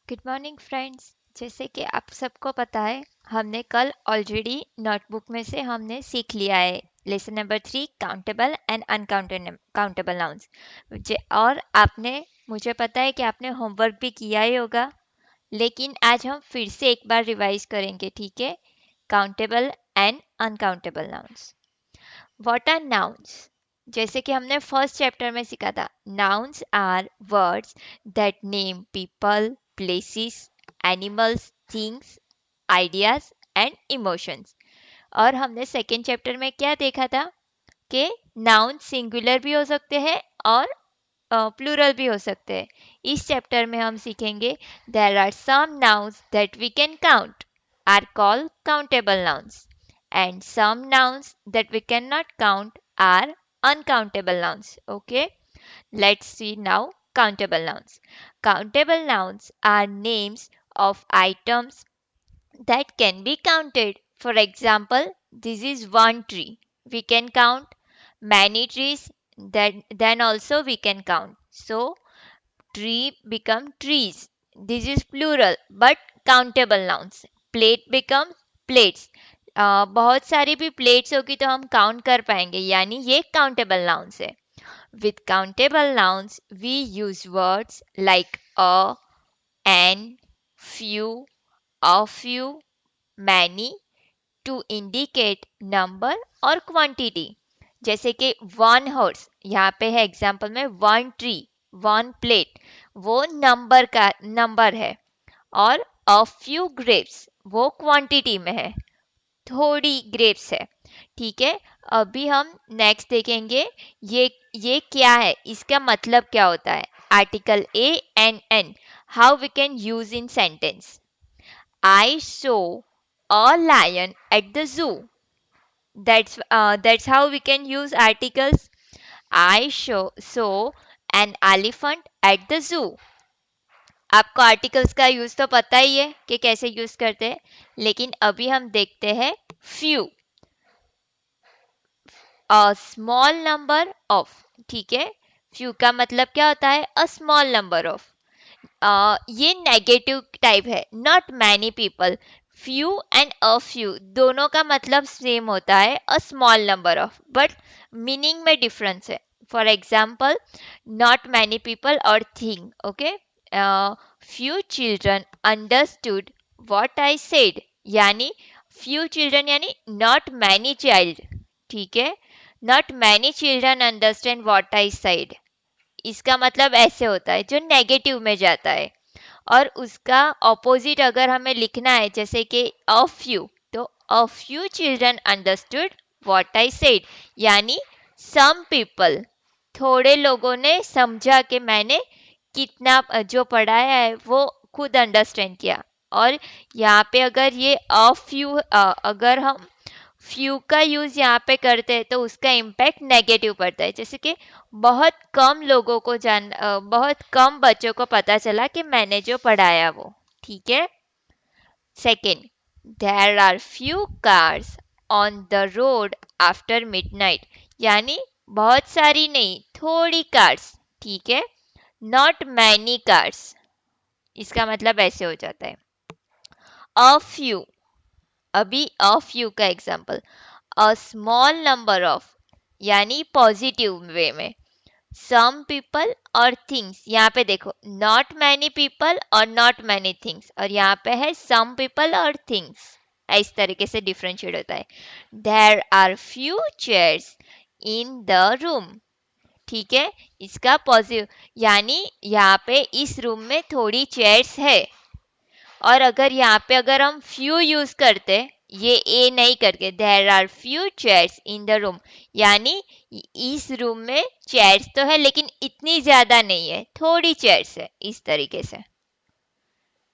Good morning friends. जैसे कि आप सबको पता है, हमने कल ऑलरेडी नोटबुक में से हमने सीख लिया है lesson number 3 countable and uncountable nouns. और आपने, मुझे पता है कि आपने होमवर्क भी किया ही होगा, लेकिन आज हम फिर से एक बार रिवाइज करेंगे, ठीक है? Countable and uncountable nouns. What are nouns? जैसे कि हमने फर्स्ट चैप्टर में सीखा था, nouns are words that name people, places, animals, things, ideas and emotions. और हमने सेकेंड चैप्टर में क्या देखा था कि नाउन सिंगुलर भी हो सकते हैं और प्लूरल भी हो सकते हैं। इस चैप्टर में हम सीखेंगे there are some nouns that we can count are called countable nouns, and some nouns that we cannot count are uncountable nouns. Okay, let's see now countable nouns. Countable nouns are names of items that can be counted. For example, this is one tree. We can count many trees, that then also we can count. So tree become trees. This is plural but countable nouns. Plate becomes plates. बहुत सारी भी plates होगी तो हम count कर पाएंगे, यानी ये काउंटेबल नाउन्स है. With countable nouns we use words like a, an, few, a few, many to indicate number और क्वांटिटी. जैसे कि वन हॉर्स, यहाँ पे है एग्जाम्पल में वन ट्री, वन प्लेट, वो नंबर है. और अ फ्यू ग्रेप्स, वो क्वांटिटी में है, थोड़ी ग्रेप्स है. ठीक है, अभी हम नेक्स्ट देखेंगे ये क्या है, इसका मतलब क्या होता है. Article a and an, how we can use in sentence. I saw a lion at the zoo. That's how we can use articles. I saw an elephant at the zoo. आपको आर्टिकल्स का use तो पता ही है कि कैसे use करते हैं, लेकिन अभी हम देखते हैं few. A small number of. ठीक है, फ्यू का मतलब क्या होता है, अ स्मॉल नंबर ऑफ. ये नेगेटिव टाइप है, not many people. Few and a few दोनों का मतलब सेम होता है, a small number of, but meaning में डिफरेंस है. For example, not many people और thing. Okay, few children understood what I said, यानी फ्यू चिल्ड्रन यानी नॉट मैनी चाइल्ड. ठीक है, not many children understand what I said, इसका मतलब ऐसे होता है जो नेगेटिव में जाता है. और उसका ऑपोजिट अगर हमें लिखना है, जैसे कि अ फ्यू, तो a few children understood what I said, यानी सम पीपल, थोड़े लोगों ने समझा कि मैंने कितना जो पढ़ाया है वो खुद अंडरस्टैंड किया. और यहाँ पे अगर ये अ फ्यू, अगर हम फ्यू का यूज यहाँ पे करते हैं तो उसका इम्पैक्ट नेगेटिव पड़ता है. जैसे कि बहुत कम बच्चों को पता चला कि मैंने जो पढ़ाया वो. ठीक है. Second, there are few cars on the road after midnight, यानी बहुत सारी नहीं, थोड़ी कार्स. ठीक है, नॉट मैनी कार्स, इसका मतलब ऐसे हो जाता है. अ फ्यू, अभी अ फ्यू का example, a small number of, यानी पॉजिटिव वे में. सम पीपल और थिंग्स, यहाँ पे देखो नॉट मैनी पीपल और नॉट मैनी थिंग्स, और यहाँ पे है सम पीपल और थिंग्स. इस तरीके से डिफ्रेंशिएट होता है. There are few chairs in the room. ठीक है, इसका पॉजिटिव, यानी यहाँ पे इस रूम में थोड़ी चेयर्स है. और अगर यहाँ पे अगर हम फ्यू यूज करते, ये ए नहीं करके, there are few chairs in the room, यानी इस रूम में चेयर्स तो है लेकिन इतनी ज्यादा नहीं है, थोड़ी चेयर्स है, इस तरीके से.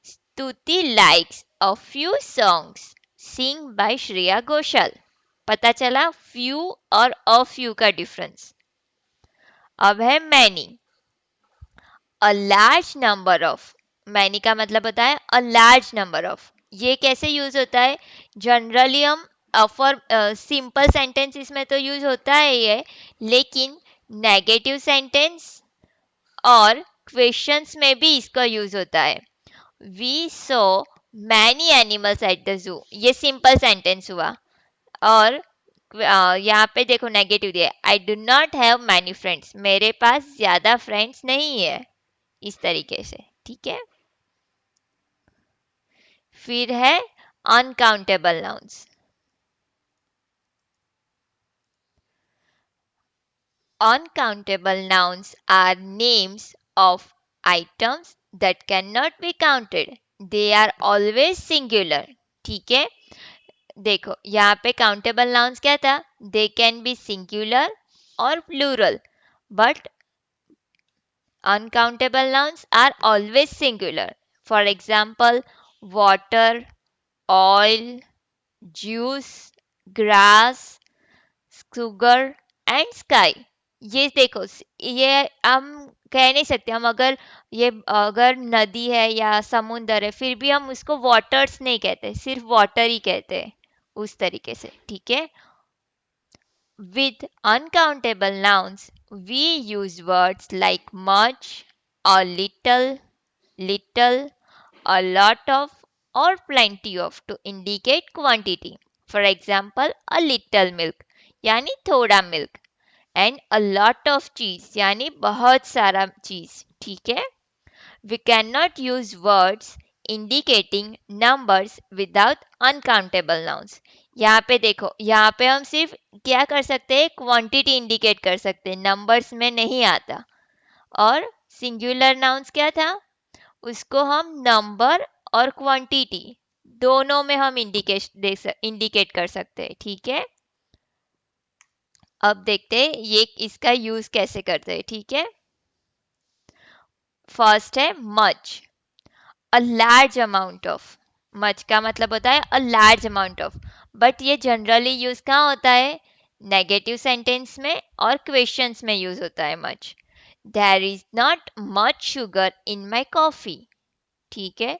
Stuti likes a few songs sing by Shreya Ghoshal. पता चला फ्यू और अ फ्यू का डिफरेंस. अब है many, a large number of. Many का मतलब होता है अ लार्ज नंबर ऑफ. ये कैसे यूज होता है, जनरली हम फॉर सिंपल सेंटेंसेस में तो यूज होता है ये, लेकिन नेगेटिव सेंटेंस और क्वेश्चंस में भी इसका यूज होता है. We saw many animals at the zoo. ये सिंपल सेंटेंस हुआ। और यहाँ पे देखो नेगेटिव दिया, I do not have many friends, मेरे पास ज्यादा फ्रेंड्स नहीं है, इस तरीके से। ठीक है। फिर है uncountable nouns. Uncountable nouns are names of items that cannot be counted. They are always singular. ठीक है। देखो यहाँ पे काउंटेबल नाउन्स क्या था, दे कैन बी सिंगुलर और plural, but uncountable nouns are always singular. For example, water, oil, juice, grass, sugar and sky. ये देखो ये हम कह नहीं सकते, हम अगर ये अगर नदी है या समुंदर है फिर भी हम उसको वाटर्स नहीं कहते, सिर्फ वाटर ही कहते हैं, उस तरीके से। ठीक है। With uncountable nouns we use words like much or little, a lot of, or plenty of to indicate quantity. For example, a little milk यानी थोड़ा milk, and a lot of cheese यानी बहुत सारा चीज। ठीक है। We can not use words indicating numbers without uncountable nouns. यहाँ पे देखो, यहाँ पे हम सिर्फ क्या कर सकते हैं, क्वांटिटी इंडिकेट कर सकते हैं, नंबर्स में नहीं आता। और सिंगुलर नाउन्स क्या था, उसको हम नंबर और क्वांटिटी दोनों में हम इंडिकेट कर सकते हैं। ठीक है। अब देखते हैं ये इसका यूज कैसे करते हैं। ठीक है। फर्स्ट है much, a large amount of. Much का मतलब होता है a large amount of, but ये जनरली यूज कहाँ होता है, नेगेटिव सेंटेंस में और क्वेश्चंस में यूज होता है much. There is not much sugar in my coffee. ठीक है।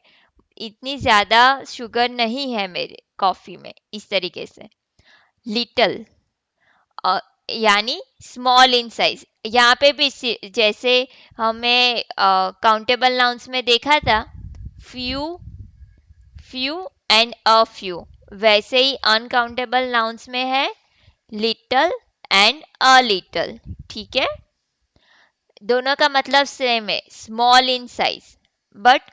इतनी ज्यादा शुगर नहीं है मेरे कॉफी में, इस तरीके से। लिटल यानी स्मॉल इन साइज। यहाँ पे भी जैसे हमें काउंटेबल नाउन्स में देखा था few, few and a few, वैसे ही अनकाउंटेबल नाउन्स में है लिटल एंड अ लिटल। ठीक है। दोनों का मतलब सेम है, small in size, but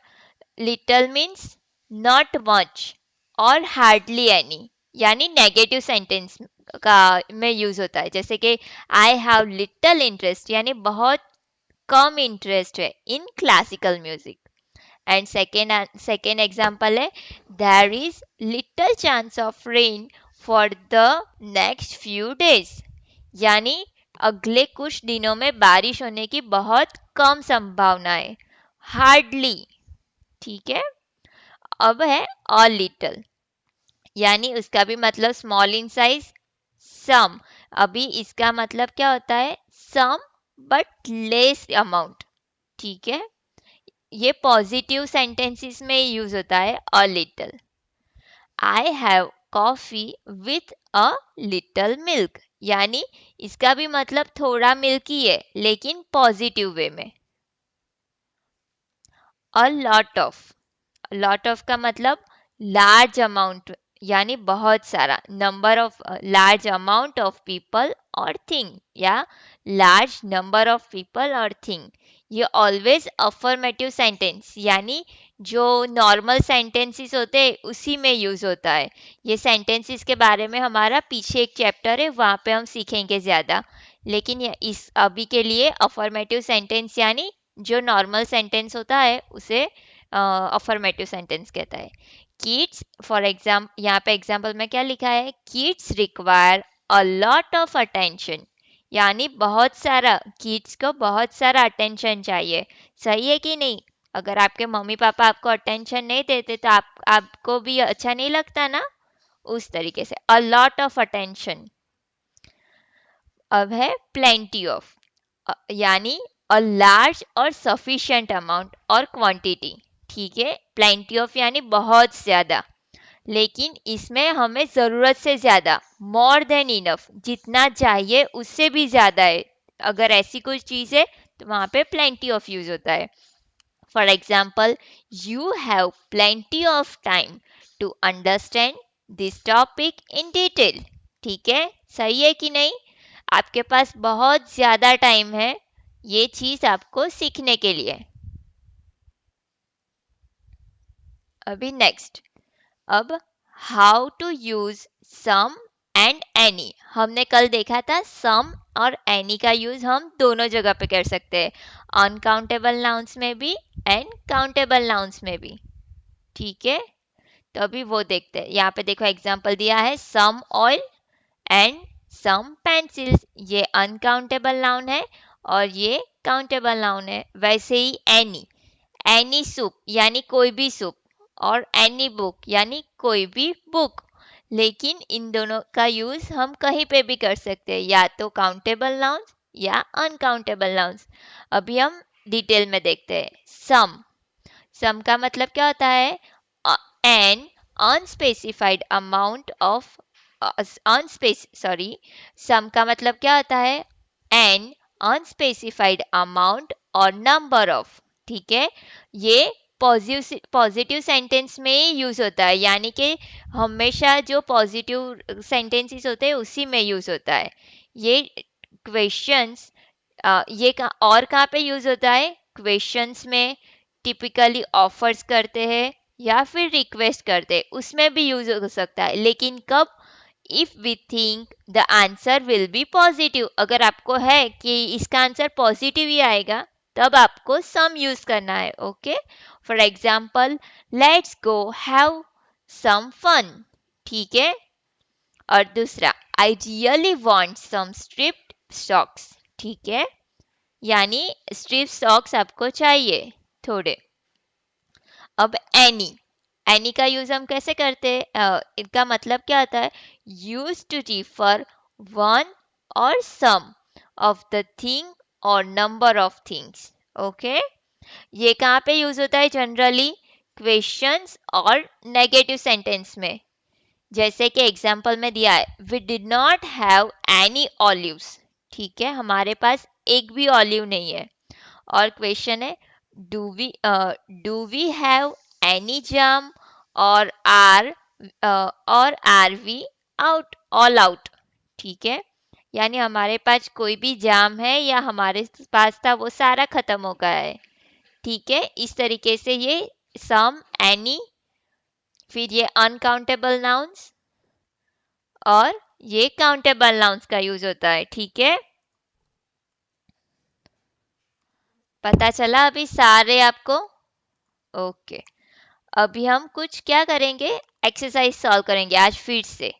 little means not much और हार्डली एनी, यानी नेगेटिव सेंटेंस का में यूज होता है। जैसे कि आई हैव लिटल इंटरेस्ट यानी बहुत कम इंटरेस्ट है in classical music. And second example है there is little chance of rain for the next few days, यानी अगले कुछ दिनों में बारिश होने की बहुत कम संभावना है, हार्डली। ठीक है। अब है अ लिटल, यानी उसका भी मतलब स्मॉल इन साइज, सम। अभी इसका मतलब क्या होता है, सम बट लेस अमाउंट। ठीक है। ये पॉजिटिव सेंटेंसेस में यूज होता है a little. I have coffee with a little milk, यानी इसका भी मतलब थोड़ा मिल्क ही है लेकिन पॉजिटिव वे में। अ लॉट ऑफ का मतलब लार्ज अमाउंट, यानी बहुत सारा, number of, large amount of people और थिंग, या लार्ज नंबर ऑफ पीपल और थिंग। ये ऑलवेज अफर्मेटिव सेंटेंस, यानी जो नॉर्मल सेंटेंसेस होते हैं उसी में यूज होता है। ये सेंटेंसेस के बारे में हमारा पीछे एक चैप्टर है, वहाँ पे हम सीखेंगे ज़्यादा। लेकिन इस अभी के लिए अफर्मेटिव सेंटेंस यानी जो नॉर्मल सेंटेंस होता है उसे अफर्मेटिव सेंटेंस कहता है। किड्स फॉर एग्जाम्पल, यहाँ पे एग्जाम्पल में क्या लिखा है, kids require a lot of attention, यानी बहुत सारा, किड्स को बहुत सारा अटेंशन चाहिए। सही है कि नहीं। अगर आपके मम्मी पापा आपको अटेंशन नहीं देते तो आपको भी अच्छा नहीं लगता ना, उस तरीके से अ लॉट ऑफ अटेंशन। अब है प्लेंटी ऑफ, यानी अ लार्ज और सफिशिएंट अमाउंट और क्वांटिटी। ठीक है। प्लेंटी ऑफ यानी बहुत ज़्यादा, लेकिन इसमें हमें ज़रूरत से ज़्यादा, मोर देन इनफ, जितना चाहिए उससे भी ज़्यादा है, अगर ऐसी कोई चीज़ है तो वहाँ पे प्लेंटी ऑफ यूज़ होता है। For example, you have plenty of time to understand this topic in detail. ठीक है, सही है कि नहीं? आपके पास बहुत ज़्यादा टाइम है ये चीज़ आपको सीखने के लिए. अभी नेक्स्ट. अब how to use some and any. हमने कल देखा था सम और एनी का यूज हम दोनों जगह पे कर सकते हैं, अनकाउंटेबल नाउन्स में भी एंड काउंटेबल नाउन्स में भी. ठीक है, तो अभी वो देखते हैं. यहाँ पे देखो एग्जांपल दिया है, some oil and some pencils. ये अनकाउंटेबल नाउन है और ये काउंटेबल नाउन है. वैसे ही एनी सूप यानी कोई भी सूप, और एनी बुक यानी कोई भी बुक. लेकिन इन दोनों का यूज हम कहीं पे भी कर सकते हैं, या तो काउंटेबल नाउन्स या अनकाउंटेबल नाउन्स. अभी हम डिटेल में देखते हैं. सम का मतलब क्या होता है? N unspecified amount of some का मतलब क्या होता है? एन अनस्पेसिफाइड अमाउंट और नंबर ऑफ. ठीक है, ये पॉजिटिव सेंटेंस में ही यूज होता है, यानी कि हमेशा जो पॉजिटिव सेंटेंसेस होते हैं उसी में यूज होता है. ये क्वेश्चंस, और कहाँ पे यूज होता है? क्वेश्चंस में टिपिकली ऑफर्स करते हैं या फिर रिक्वेस्ट करते हैं, उसमें भी यूज हो सकता है. लेकिन कब? If we think the answer will be positive. अगर आपको है कि इसका आंसर पॉजिटिव ही आएगा, तब आपको सम यूज करना है. Okay, for example, let's go have some fun. ठीक है, और दूसरा, I really want some striped socks. ठीक है, यानी स्ट्रिप सॉक्स आपको चाहिए थोड़े. अब एनी का यूज हम कैसे करते हैं? इनका मतलब क्या होता है? यूज टू रिफर वन और सम ऑफ द थिंग और नंबर ऑफ थिंग्स. ओके, ये कहाँ पे यूज होता है जनरली? क्वेश्चंस और नेगेटिव सेंटेंस में. जैसे कि एग्जाम्पल में दिया है, we did not have any olives. ठीक है, हमारे पास एक भी ऑलिव नहीं है. और क्वेश्चन है, do we have any jam और are we out all out. ठीक है, यानी हमारे पास कोई भी जाम है या हमारे पास था वो सारा खत्म हो गया है. ठीक है, इस तरीके से ये सम, एनी, फिर ये अनकाउंटेबल नाउन्स और ये काउंटेबल नाउन्स का यूज होता है. ठीक है, पता चला अभी सारे आपको? ओके, अभी हम कुछ क्या करेंगे? एक्सरसाइज सॉल्व करेंगे आज फिर से.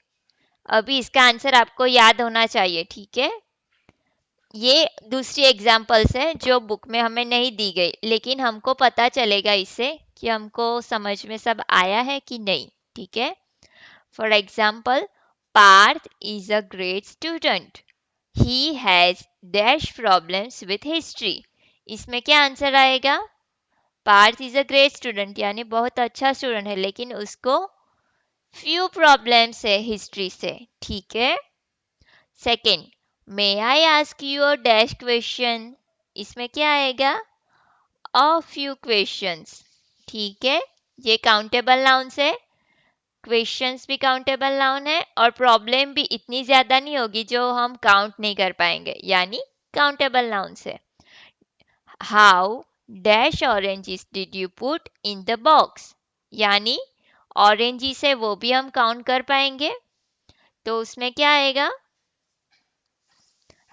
अभी इसका आंसर आपको याद होना चाहिए. ठीक है, ये दूसरी एग्जाम्पल्स है जो बुक में हमें नहीं दी गई, लेकिन हमको पता चलेगा इससे कि हमको समझ में सब आया है कि नहीं. ठीक है, for example, Parth is a great student. He has dash problems with history. इसमें क्या आंसर आएगा? Parth is a great student यानी बहुत अच्छा स्टूडेंट है, लेकिन उसको फ्यू प्रॉब्लम्स है हिस्ट्री से. ठीक है, second, may I ask you a dash question. इसमें क्या आएगा? A few questions. ठीक है, ये काउंटेबल नाउन है. क्वेश्चंस भी काउंटेबल नाउन है और प्रॉब्लम भी इतनी ज्यादा नहीं होगी जो हम काउंट नहीं कर पाएंगे, यानी काउंटेबल नाउन है. How dash oranges did you put in the box. यानी ऑरेंजेस है वो भी हम काउंट कर पाएंगे, तो उसमें क्या आएगा?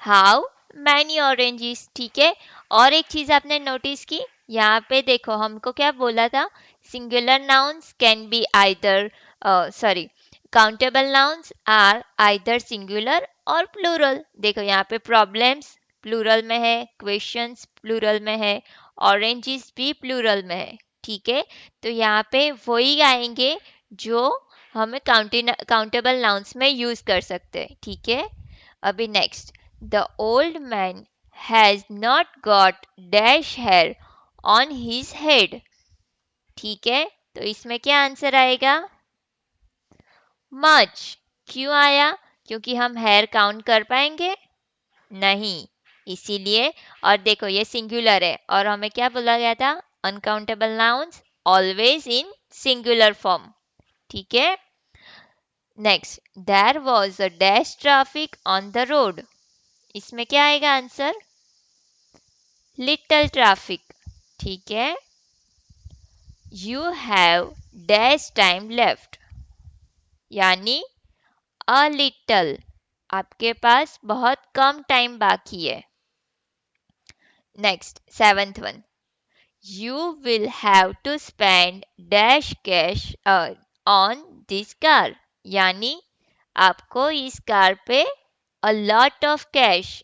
How many oranges. ठीक है, और एक चीज आपने नोटिस की, यहाँ पे देखो हमको क्या बोला था? Singular nouns can be either, sorry, countable nouns are either singular और प्लूरल. देखो यहाँ पे प्रॉब्लम्स प्लूरल में है, क्वेश्चंस प्लूरल में है, ऑरेंजेस भी प्लूरल में है. ठीक है, तो यहाँ पे वही आएंगे जो हमें काउंटेबल नाउन्स में यूज कर सकते हैं. ठीक है, अभी next, the old man has not got dash hair on his head. ठीक है, तो इसमें क्या आंसर आएगा? मच. क्यों आया? क्योंकि हम हेयर काउंट कर पाएंगे नहीं, इसीलिए. और देखो ये सिंगुलर है और हमें क्या बोला गया था? Uncountable nouns always in singular form. ठीक है. Next, there was a dash traffic on the road. इसमें क्या आएगा आंसर? Little traffic. ठीक है. You have dash time left, यानी अ लिटल, आपके पास बहुत कम टाइम बाकी है. Next, seventh one, you will have to spend dash cash on this car, यानी आपको इस कार पे अ लॉट ऑफ कैश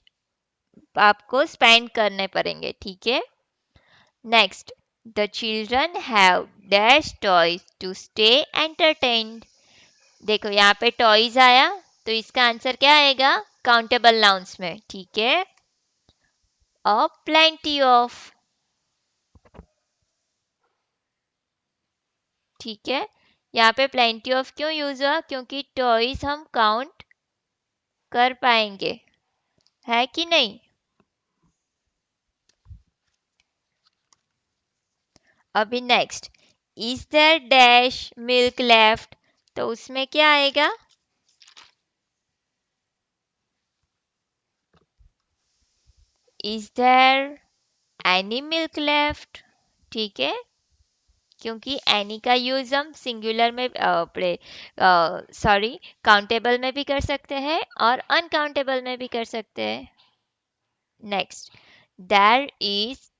आपको स्पेंड करने पड़ेंगे. ठीक है. Next, the children have dash toys to stay entertained. देखो यहाँ पे टॉयज आया, तो इसका आंसर क्या आएगा काउंटेबल नाउन्स में. ठीक है. अ प्लेंटी ऑफ. ठीक है. यहाँ पे प्लेंटी ऑफ क्यों यूज हुआ? क्योंकि टॉयज हम काउंट कर पाएंगे, है कि नहीं? अभी next, is there dash milk left, तो उसमें क्या आएगा? Is there any milk left. ठीक है. क्योंकि एनी का यूज हम सिंगुलर में सॉरी काउंटेबल में भी कर सकते हैं और अनकाउंटेबल में भी कर सकते हैं. Next, there is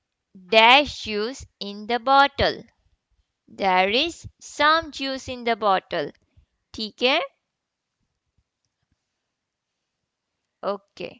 dash juice in the bottle. There is some juice in the bottle. ठीक है. ओके.